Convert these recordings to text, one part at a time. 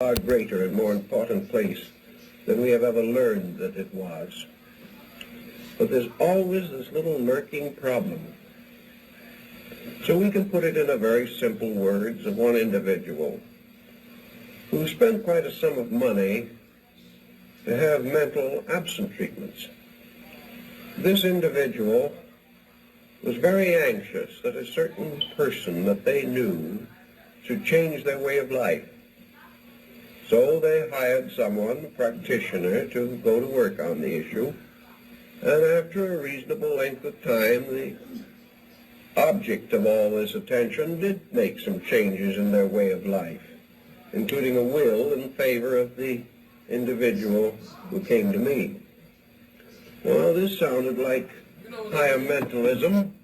far greater and more important place than we have ever learned that it was. But there's always this little lurking problem. So we can put it in a very simple words of one individual who spent quite a sum of money to have mental absent treatments. This individual was very anxious that a certain person that they knew should change their way of life. So they hired someone, a practitioner, to go to work on the issue. And after a reasonable length of time, the object of all this attention did make some changes in their way of life, including a will in favor of the individual who came to me. Well, this sounded like higher mentalism,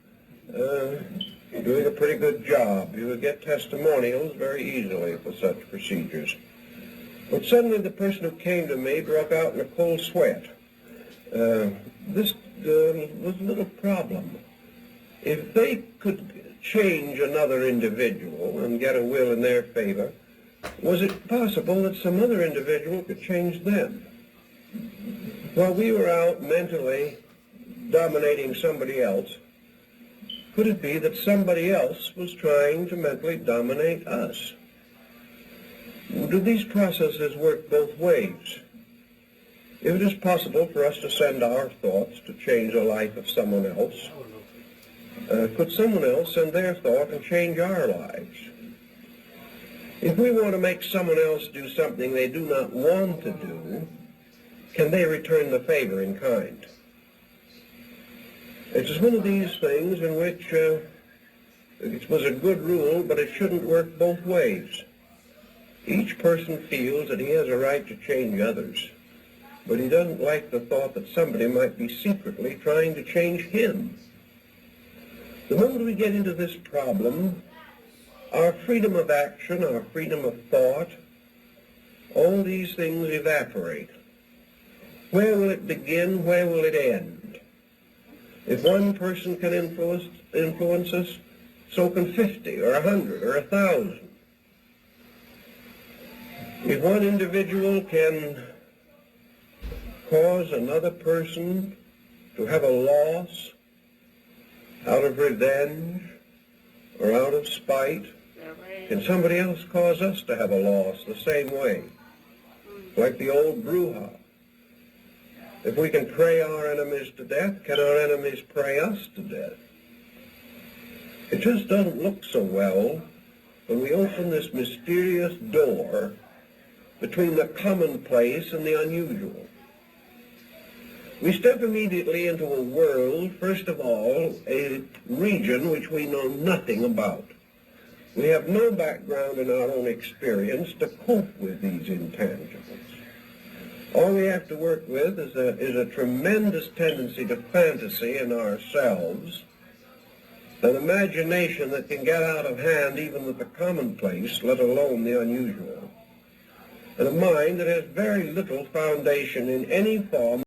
doing a pretty good job. You would get testimonials very easily for such procedures. But suddenly the person who came to me broke out in a cold sweat. This was a little problem. If they could change another individual and get a will in their favor, was it possible that some other individual could change them? While we were out mentally dominating somebody else, could it be that somebody else was trying to mentally dominate us? Do these processes work both ways? If it is possible for us to send our thoughts to change the life of someone else, could someone else send their thought and change our lives? If we want to make someone else do something they do not want to do, can they return the favor in kind? It is one of these things in which it was a good rule, but it shouldn't work both ways. Each person feels that he has a right to change others, but he doesn't like the thought that somebody might be secretly trying to change him. The moment we get into this problem, our freedom of action, our freedom of thought, all these things evaporate. Where will it begin? Where will it end? If one person can influence us, so can 50 or 100 or 1,000. If one individual can cause another person to have a loss out of revenge or out of spite, can somebody else cause us to have a loss the same way? Like the old Bruja. If we can pray our enemies to death, can our enemies pray us to death? It just doesn't look so well when we open this mysterious door between the commonplace and the unusual. We step immediately into a world, first of all, a region which we know nothing about. We have no background in our own experience to cope with these intangibles. All we have to work with is a tremendous tendency to fantasy in ourselves, an imagination that can get out of hand even with the commonplace, let alone the unusual, and a mind that has very little foundation in any form